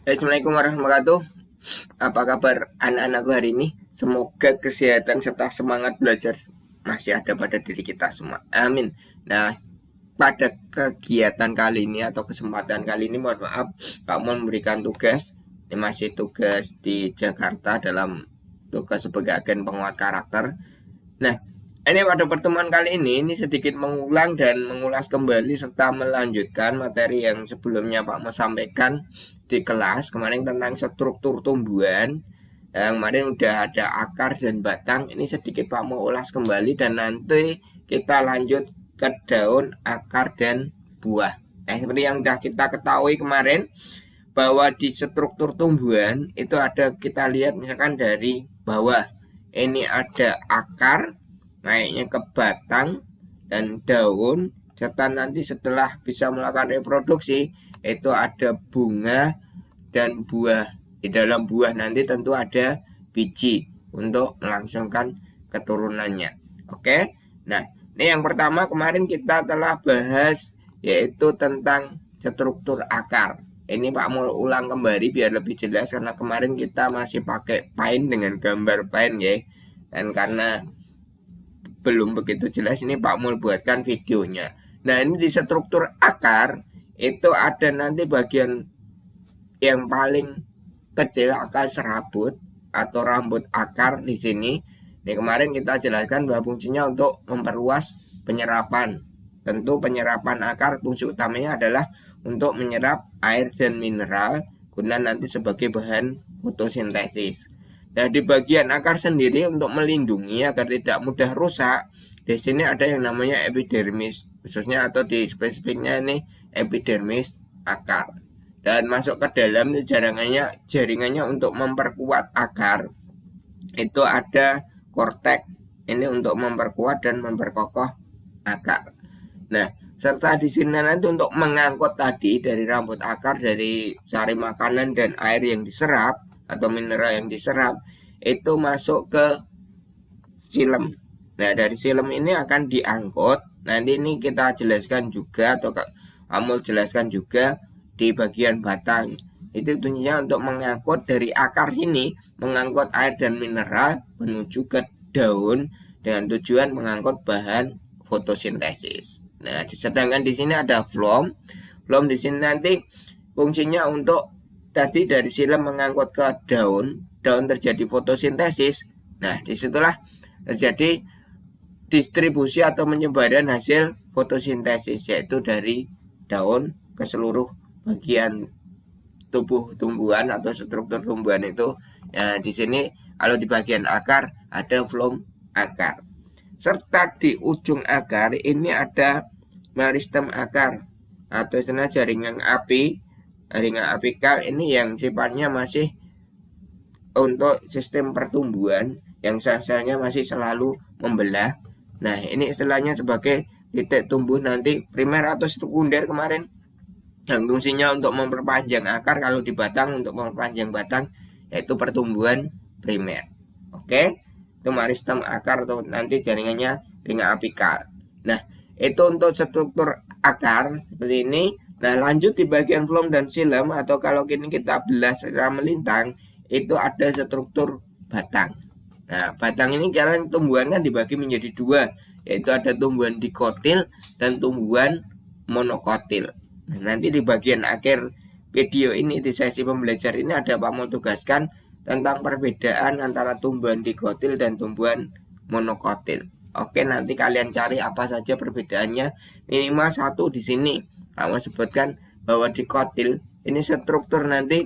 Assalamualaikum warahmatullahi wabarakatuh. Apa kabar anak-anakku hari ini? Semoga kesehatan serta semangat belajar masih ada pada diri kita semua. Amin. Nah, pada kegiatan kali ini atau kesempatan kali ini, mohon maaf, Pak Mon memberikan tugas. Ini masih tugas di Jakarta dalam tugas sebagai agen penguat karakter. Nah, ini pada pertemuan kali ini sedikit mengulang dan mengulas kembali serta melanjutkan materi yang sebelumnya Pak Mo sampaikan di kelas kemarin tentang struktur tumbuhan. Yang kemarin udah ada akar dan batang. Ini sedikit Pak Mo ulas kembali dan nanti kita lanjut ke daun, akar, dan buah. Nah, seperti yang sudah kita ketahui kemarin bahwa di struktur tumbuhan itu ada, kita lihat misalkan dari bawah ini ada akar, naiknya ke batang dan daun, serta nanti setelah bisa melakukan reproduksi itu ada bunga dan buah. Di dalam buah nanti tentu ada biji untuk melangsungkan keturunannya. Oke, nah ini yang pertama kemarin kita telah bahas yaitu tentang struktur akar. Ini Pak mau ulang kembali biar lebih jelas karena kemarin kita masih pakai paint dengan gambar paint ya. Dan karena belum begitu jelas ini Pak Mul buatkan videonya. Nah, ini di struktur akar itu ada nanti bagian yang paling kecil akar serabut atau rambut akar di sini. Ini kemarin kita jelaskan bahwa fungsinya untuk memperluas penyerapan. Tentu penyerapan akar fungsi utamanya adalah untuk menyerap air dan mineral guna nanti sebagai bahan fotosintesis. Nah, di bagian akar sendiri untuk melindungi agar tidak mudah rusak, di sini ada yang namanya epidermis, khususnya atau di spesifiknya ini epidermis akar. Dan masuk ke dalam jaringannya untuk memperkuat akar itu ada korteks. Ini untuk memperkuat dan memperkokoh akar. Nah, serta di sini nanti untuk mengangkut tadi dari rambut akar, dari sari makanan dan air yang diserap atau mineral yang diserap itu masuk ke silem. Nah, dari silem ini akan diangkut. Nanti ini kita jelaskan juga atau kamu jelaskan juga di bagian batang. Itu tujuannya untuk mengangkut dari akar sini, mengangkut air dan mineral menuju ke daun dengan tujuan mengangkut bahan fotosintesis. Nah, sedangkan di sini ada phloem. Phloem di sini nanti fungsinya untuk tadi dari silem mengangkut ke daun, daun terjadi fotosintesis. Nah, disitulah terjadi distribusi atau penyebaran hasil fotosintesis, yaitu dari daun ke seluruh bagian tubuh tumbuhan atau struktur tumbuhan itu. Nah, di sini kalau di bagian akar ada phloem akar. Serta di ujung akar ini ada meristem akar atau istilah jaringan apikal ini yang sifatnya masih untuk sistem pertumbuhan yang sel-selnya masih selalu membelah. Nah, ini istilahnya sebagai titik tumbuh nanti primer atau sekunder kemarin yang fungsinya untuk memperpanjang akar. Kalau di batang untuk memperpanjang batang yaitu pertumbuhan primer. Oke, itu meristem akar atau nanti jaringannya ringan apikal. Nah, itu untuk struktur akar seperti ini. Nah, lanjut di bagian phloem dan xilem atau kalau kini kita belah secara melintang itu ada struktur batang. Nah, batang ini kalian tumbuhan kan dibagi menjadi dua, yaitu ada tumbuhan dikotil dan tumbuhan monokotil. Nah, nanti di bagian akhir video ini di sesi pembelajaran ini ada Pak mau tugaskan tentang perbedaan antara tumbuhan dikotil dan tumbuhan monokotil. Oke, nanti kalian cari apa saja perbedaannya. Minimal satu di sini. Kamu sebutkan bahwa dikotil ini struktur nanti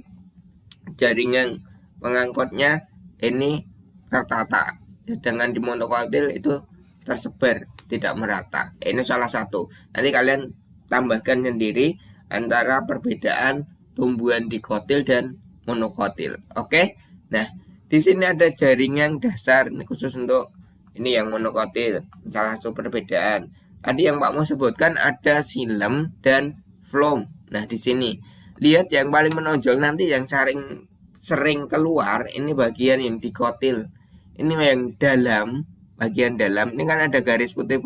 jaringan pengangkutnya ini tertata. Sedangkan di monokotil itu tersebar, tidak merata. Ini salah satu. Nanti kalian tambahkan sendiri antara perbedaan tumbuhan dikotil dan monokotil. Oke. Nah, di sini ada jaringan dasar ini khusus untuk ini yang monokotil. Salah satu perbedaan. Tadi yang Pak mau sebutkan ada xilem dan phloem. Nah, di sini lihat yang paling menonjol nanti yang sering keluar ini bagian yang dikotil. Ini yang dalam, bagian dalam. Ini kan ada garis putih.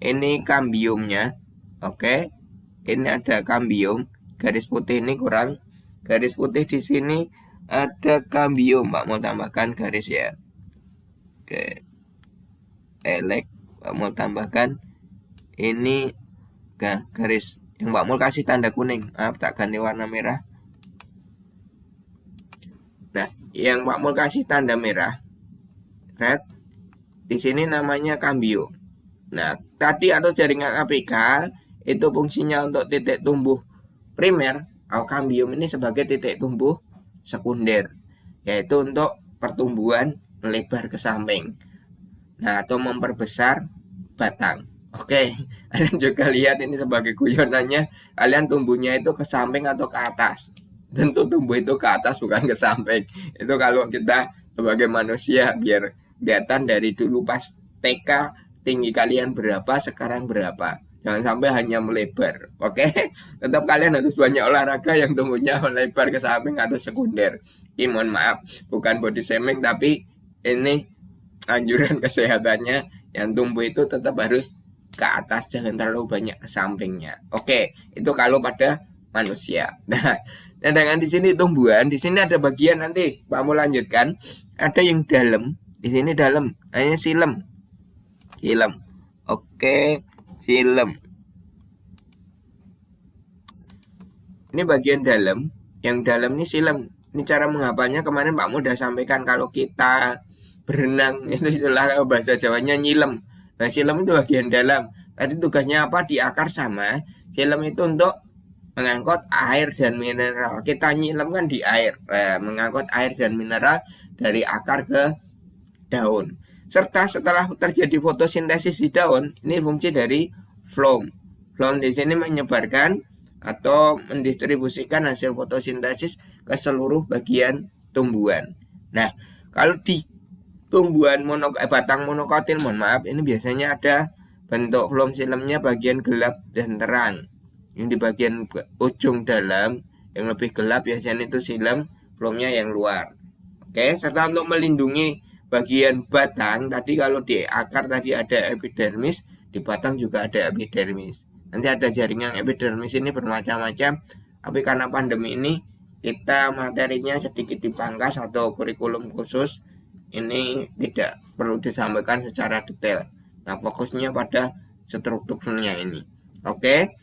Ini kambiumnya. Oke. Ini ada kambium. Garis putih ini kurang garis putih di sini ada kambium, Pak mau tambahkan garis ya. Oke, elek, Pak mau tambahkan ini garis. Yang Pak mau kasih tanda kuning, maaf tak ganti warna merah. Nah, yang Pak mau kasih tanda merah, red, di sini namanya kambio. Nah, tadi atau jaringan apikal itu fungsinya untuk titik tumbuh primer, atau kambium ini sebagai titik tumbuh sekunder, yaitu untuk pertumbuhan melebar ke samping. Nah, atau memperbesar batang. Oke, kalian juga lihat ini sebagai guyonannya, kalian tumbuhnya itu ke samping atau ke atas. Tentu tumbuh itu ke atas bukan ke samping. Itu kalau kita sebagai manusia biar kelihatan dari dulu pas TK tinggi kalian berapa, sekarang berapa. Jangan sampai hanya melebar. Oke, tetap kalian harus banyak olahraga yang tumbuhnya melebar ke samping atau sekunder. Ini mohon maaf, bukan body shaming tapi ini anjuran kesehatannya, yang tumbuh itu tetap harus ke atas, jangan terlalu banyak ke sampingnya. Oke, itu kalau pada manusia. Nah, dengan di sini tumbuhan, di sini ada bagian nanti Pak mau lanjutkan, ada yang dalam, di sini dalam, hanya silem. Oke, silem. Ini bagian dalam, yang dalam ini silem. Ini cara menghafalnya kemarin Pak Mu udah sampaikan, kalau kita berenang itu istilah bahasa Jawanya nyilem. Nah, silem itu bagian dalam. Tadi tugasnya apa? Di akar sama. Silem itu untuk mengangkut air dan mineral. Kita nyilem kan di air, mengangkut air dan mineral dari akar ke daun. Serta setelah terjadi fotosintesis di daun, ini fungsi dari phloem. Phloem di sini menyebarkan atau mendistribusikan hasil fotosintesis ke seluruh bagian tumbuhan. Nah, kalau di tumbuhan batang monokotil, mohon maaf, ini biasanya ada bentuk phloem silemnya bagian gelap dan terang. Yang di bagian ujung dalam yang lebih gelap biasanya itu silem, phloemnya yang luar. Oke, serta untuk melindungi bagian batang, tadi kalau di akar tadi ada epidermis, di batang juga ada epidermis. Nanti ada jaringan epidermis ini bermacam-macam, tapi karena pandemi ini kita materinya sedikit dipangkas atau kurikulum khusus ini tidak perlu disampaikan secara detail. Nah, fokusnya pada strukturnya ini. Oke.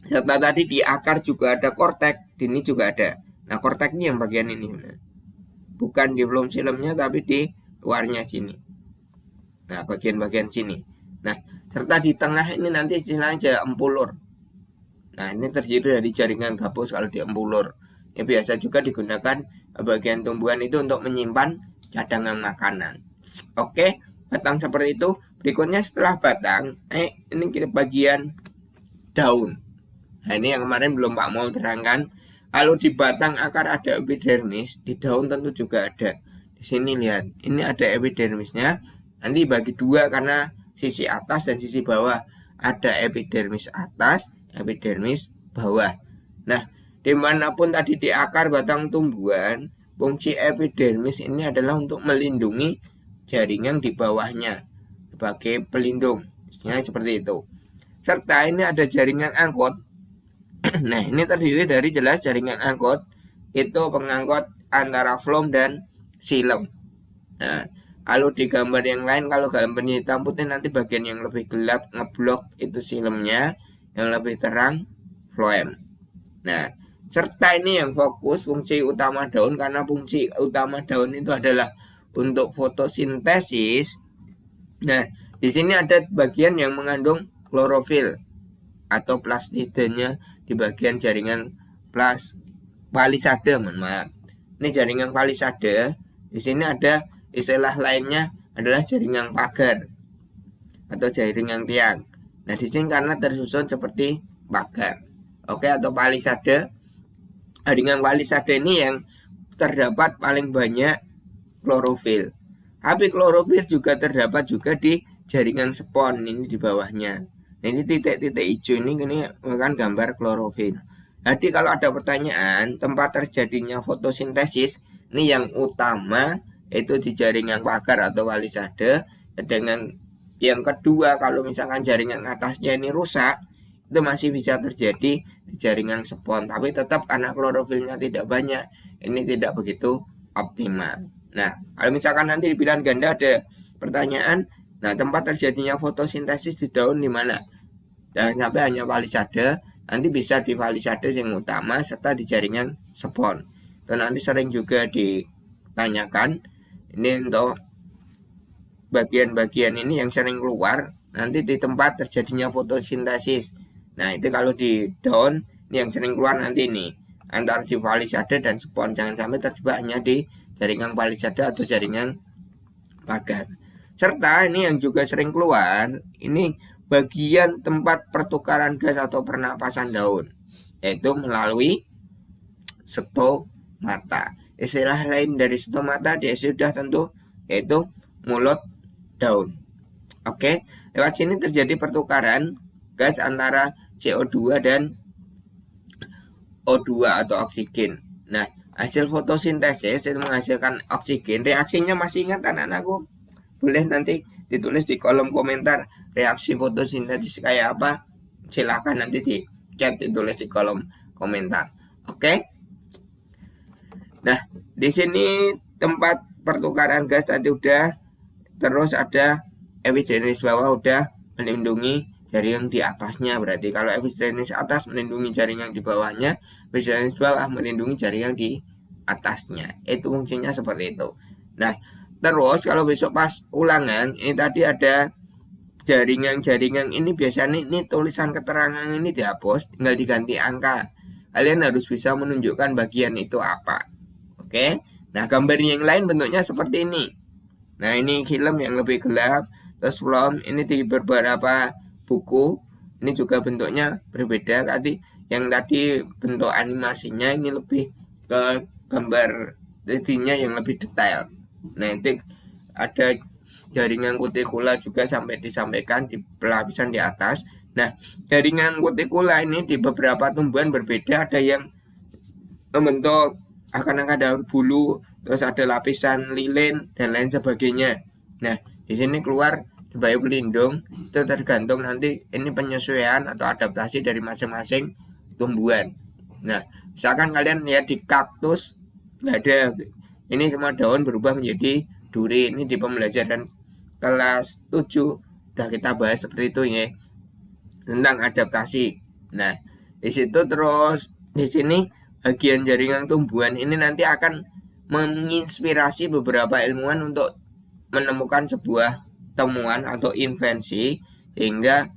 Serta tadi di akar juga ada kortek, di ini juga ada. Nah, kortek ini yang bagian ini. Bukan di phloem silemnya tapi di luarnya sini. Nah, bagian-bagian sini. Nah, serta di tengah ini nanti istilahnya empulur. Nah, ini terdiri dari jaringan gabus kalau di empulur. Ini biasa juga digunakan bagian tumbuhan itu untuk menyimpan cadangan makanan. Oke, batang seperti itu. Berikutnya setelah batang, ini kita bagian daun. Nah, ini yang kemarin belum Pak mau terangkan. Kalau di batang akar ada epidermis, di daun tentu juga ada. Di sini lihat, ini ada epidermisnya. Nanti bagi dua karena sisi atas dan sisi bawah. Ada epidermis atas, epidermis bawah. Nah, dimanapun tadi di akar batang tumbuhan, fungsi epidermis ini adalah untuk melindungi jaringan di bawahnya sebagai pelindung. Misalnya seperti itu. Serta ini ada jaringan angkut. Nah, ini terdiri dari jelas jaringan angkut, itu pengangkut antara phloem dan silem. Nah, kalau di gambar yang lain, kalau gambarnya hitam putih nanti bagian yang lebih gelap ngeblok itu silemnya, yang lebih terang phloem. Nah, serta ini yang fokus fungsi utama daun, karena fungsi utama daun itu adalah untuk fotosintesis. Nah, di sini ada bagian yang mengandung klorofil atau plastidanya di bagian jaringan palisade, mohon maaf. Ini jaringan palisade. Di sini ada istilah lainnya adalah jaringan pagar atau jaringan tiang. Nah, di sini karena tersusun seperti pagar. Oke, atau palisade. Jaringan palisade ini yang terdapat paling banyak klorofil. Tapi klorofil juga terdapat juga di jaringan spon ini di bawahnya. Nah, ini titik-titik hijau ini kan gambar klorofil. Jadi kalau ada pertanyaan tempat terjadinya fotosintesis, ini yang utama itu di jaringan pagar atau palisade. Dengan yang kedua, kalau misalkan jaringan atasnya ini rusak, itu masih bisa terjadi di jaringan spon, tapi tetap karena klorofilnya tidak banyak, ini tidak begitu optimal. Nah, kalau misalkan nanti di pilihan ganda ada pertanyaan, nah tempat terjadinya fotosintesis di daun di mana? Dan sampai hanya palisade, nanti bisa di palisade yang utama serta di jaringan spon. Itu nanti sering juga ditanyakan, ini untuk bagian-bagian ini yang sering keluar nanti di tempat terjadinya fotosintesis. Nah, itu kalau di daun ini yang sering keluar nanti ini antara di palisade dan spon. Jangan sampai terjebak hanya di jaringan palisade atau jaringan pagar. Serta ini yang juga sering keluar, ini bagian tempat pertukaran gas atau pernapasan daun, yaitu melalui stomata. Istilah lain dari stomata di sudah tentu yaitu mulut daun. Oke, lewat sini terjadi pertukaran gas antara CO2 dan O2 atau oksigen. Nah, hasil fotosintesis itu menghasilkan oksigen. Reaksinya masih ingat anak-anakku? Boleh nanti ditulis di kolom komentar reaksi fotosintesis kayak apa. Silakan nanti di chat ditulis di kolom komentar. Oke. Nah, di sini tempat pertukaran gas tadi udah, terus ada epidermis bawah udah melindungi jaringan di atasnya. Berarti kalau epidermis atas melindungi jaringan di bawahnya, epidermis bawah melindungi jaringan di atasnya. Itu fungsinya seperti itu. Nah, terus kalau besok pas ulangan, ini tadi ada jaringan-jaringan ini biasanya ini tulisan keterangan ini dihapus, tinggal diganti angka. Kalian harus bisa menunjukkan bagian itu apa. Oke. Nah, gambar yang lain bentuknya seperti ini. Nah, ini film yang lebih gelap. Terus film ini di beberapa buku ini juga bentuknya berbeda. Yang tadi bentuk animasinya ini lebih ke gambar 3D-nya yang lebih detail. Nah, itu ada jaringan kutikula juga sampai disampaikan di pelapisan di atas. Nah, jaringan kutikula ini di beberapa tumbuhan berbeda. Ada yang membentuk akan ada bulu, terus ada lapisan lilin dan lain sebagainya. Nah, di sini keluar sebagai pelindung, itu tergantung nanti ini penyesuaian atau adaptasi dari masing-masing tumbuhan. Nah, misalkan kalian lihat di kaktus nggak ada, ini semua daun berubah menjadi duri. Ini di pembelajaran kelas 7 udah kita bahas seperti itu ya, tentang adaptasi. Nah, di situ terus di sini bagian jaringan tumbuhan ini nanti akan menginspirasi beberapa ilmuwan untuk menemukan sebuah temuan atau invensi, sehingga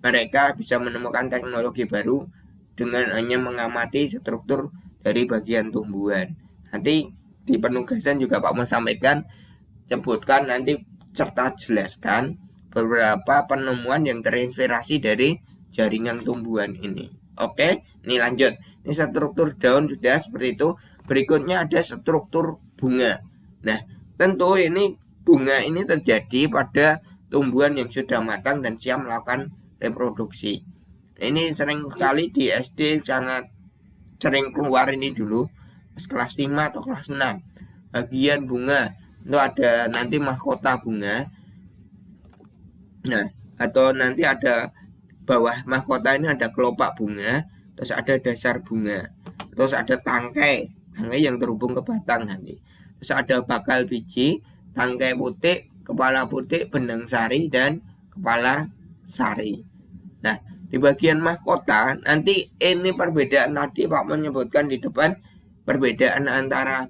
mereka bisa menemukan teknologi baru dengan hanya mengamati struktur dari bagian tumbuhan. Nanti di penugasan juga Pak mau sampaikan, sebutkan nanti serta jelaskan beberapa penemuan yang terinspirasi dari jaringan tumbuhan ini. Oke, ini lanjut. Ini struktur daun sudah seperti itu. Berikutnya ada struktur bunga. Nah, tentu ini bunga ini terjadi pada tumbuhan yang sudah matang dan siap melakukan reproduksi. Ini sering sekali di SD sangat sering keluar ini dulu, kelas 5 atau kelas 6. Bagian bunga itu ada nanti mahkota bunga. Nah, atau nanti ada bawah mahkota ini ada kelopak bunga, terus ada dasar bunga, terus ada tangkai yang terhubung ke batang nanti. Terus ada bakal biji, tangkai putih, kepala putih, benang sari, dan kepala sari. Nah, di bagian mahkota nanti ini perbedaan tadi Pak menyebutkan di depan, perbedaan antara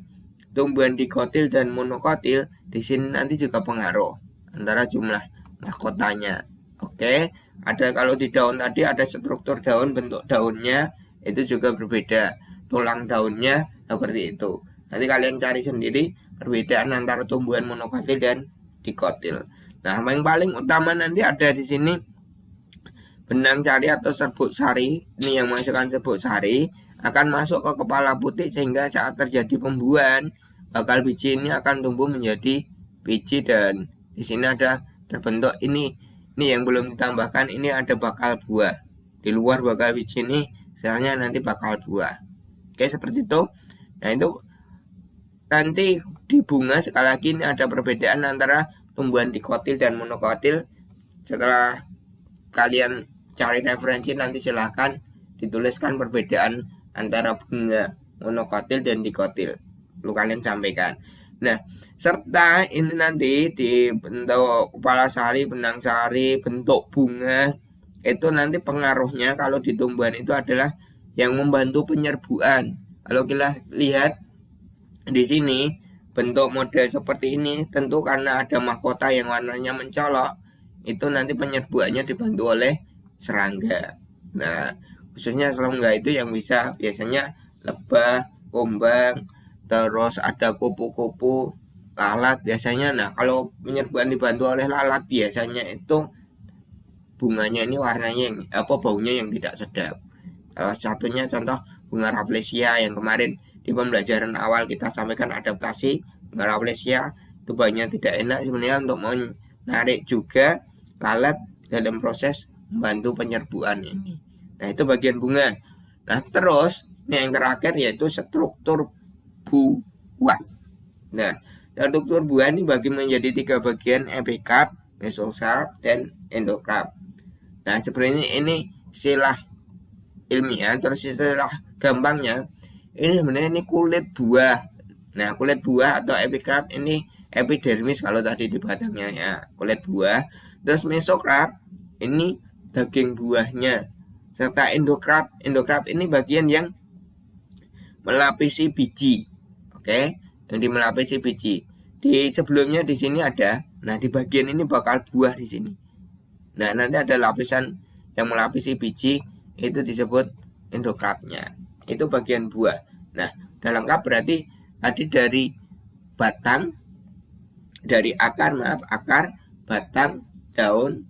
tumbuhan dikotil dan monokotil. Di sini nanti juga pengaruh antara jumlah mahkotanya. Oke, ada kalau di daun tadi ada struktur daun, bentuk daunnya itu juga berbeda, tulang daunnya seperti itu. Nanti kalian cari sendiri perbedaan antara tumbuhan monokotil dan dikotil. Nah, yang paling utama nanti ada di sini benang sari atau serbuk sari. Ini yang menghasilkan serbuk sari akan masuk ke kepala putih, sehingga saat terjadi pembuahan bakal biji ini akan tumbuh menjadi biji, dan di sini ada terbentuk ini yang belum ditambahkan, ini ada bakal buah. Di luar bakal biji ini misalnya nanti bakal buah. Oke, seperti itu. Nah, itu nanti di bunga sekali lagi ini ada perbedaan antara tumbuhan dikotil dan monokotil. Setelah kalian cari referensi nanti silahkan dituliskan perbedaan antara bunga monokotil dan dikotil. Lu kalian sampaikan. Nah, serta ini nanti di bentuk kepala sari, benang sari, bentuk bunga itu nanti pengaruhnya kalau di tumbuhan itu adalah yang membantu penyerbuan. Kalau kita lihat di sini bentuk model seperti ini, tentu karena ada mahkota yang warnanya mencolok, itu nanti penyerbuannya dibantu oleh serangga. Nah, khususnya serangga itu yang bisa biasanya lebah, kumbang, terus ada kupu-kupu, lalat biasanya. Nah, kalau penyerbuan dibantu oleh lalat biasanya itu bunganya ini warnanya baunya yang tidak sedap. Salah satunya contoh bunga Rafflesia yang kemarin di pembelajaran awal kita sampaikan adaptasi bunga Rafflesia itu baunya tidak enak sebenarnya untuk menarik juga lalat dalam proses membantu penyerbuan ini. Nah, itu bagian bunga. Nah, terus yang terakhir yaitu struktur buah. Nah, struktur buah ini bagi menjadi 3 bagian: epikarp, mesokarp, dan endokarp. Nah, sebenarnya ini istilah ilmiah, terus istilah gampangnya ini sebenarnya ini kulit buah. Nah, kulit buah atau epikarp ini epidermis kalau tadi di batangnya ya, kulit buah. Terus mesokarp ini daging buahnya. Serta endokarp ini bagian yang melapisi biji. Oke, yang melapisi biji. Di sebelumnya di sini ada. Nah, di bagian ini bakal buah di sini. Nah, nanti ada lapisan yang melapisi biji, itu disebut endokarpnya. Itu bagian buah. Nah, udah lengkap berarti tadi dari batang, dari akar, batang, daun,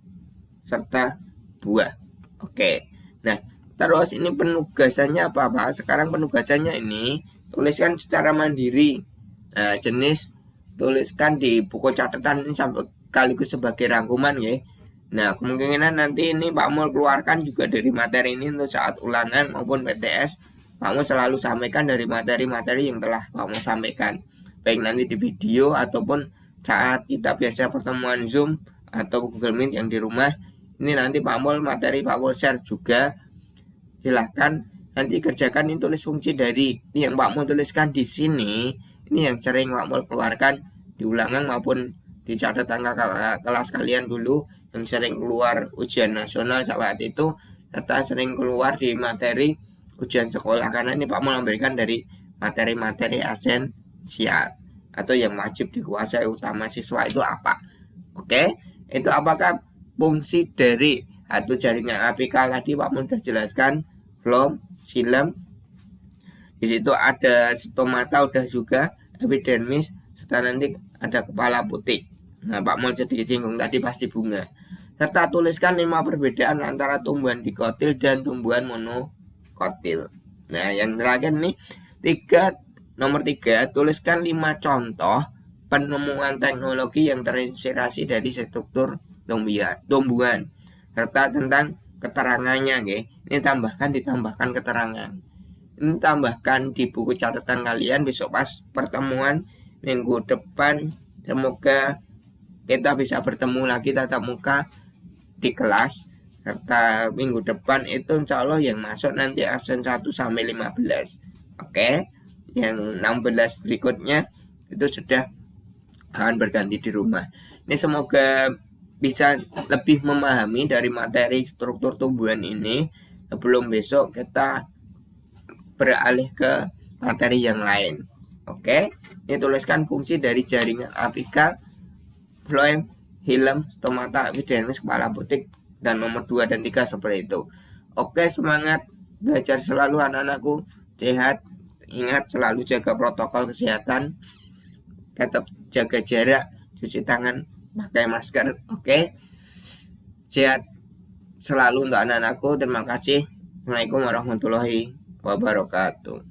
serta buah. Oke. Nah, terus ini penugasannya apa? Sekarang penugasannya ini tuliskan secara mandiri. Nah, jenis tuliskan di buku catatan ini sekaligus sebagai rangkuman ya. Nah, kemungkinan nanti ini Pak Mul keluarkan juga dari materi ini untuk saat ulangan maupun PTS. Pak Mul selalu sampaikan dari materi-materi yang telah Pak Mul sampaikan. Baik nanti di video ataupun saat kita biasa pertemuan Zoom atau Google Meet yang di rumah. Ini nanti Pak Mul materi Pak Mul share juga. Silahkan nanti kerjakan ini tulis fungsi dari ini yang Pak Mul tuliskan di sini. Ini yang sering Pak Mul keluarkan di ulangan maupun di catatan kakak kelas kalian dulu yang sering keluar ujian nasional saat itu, serta sering keluar di materi ujian sekolah, karena ini Pak Mul memberikan dari materi-materi esensial atau yang wajib dikuasai utama siswa itu apa. Oke, itu apakah fungsi dari atau jaringan apikal tadi Pak Mul sudah jelaskan, phloem, xilem. Di situ ada stomata udah juga, epidermis, serta nanti ada kepala putih. Nah, Pak Mul sedikit singgung tadi pasti bunga. Serta tuliskan 5 perbedaan antara tumbuhan dikotil dan tumbuhan monokotil. Nah, yang terakhir nih nomor 3, tuliskan 5 contoh penemuan teknologi yang terinspirasi dari struktur tumbuhan. Serta tentang keterangannya, okay? Ini ditambahkan keterangan. Ini tambahkan di buku catatan kalian besok pas pertemuan minggu depan. Semoga kita bisa bertemu lagi tatap muka di kelas, serta minggu depan itu insya Allah yang masuk nanti absen 1 sampai 15. Oke, yang 16 berikutnya itu sudah akan berganti di rumah. Ini semoga bisa lebih memahami dari materi struktur tumbuhan ini sebelum besok kita beralih ke materi yang lain. Oke, ini tuliskan fungsi dari jaringan apikal, phloem, xilem, stomata, epidermis, kepala putih, dan nomor 2 dan 3 seperti itu. Oke, semangat belajar selalu anak-anakku, sehat, ingat selalu jaga protokol kesehatan, tetap jaga jarak, cuci tangan, pakai masker. Oke, sehat selalu untuk anak-anakku. Terima kasih. Assalamualaikum warahmatullahi wabarakatuh.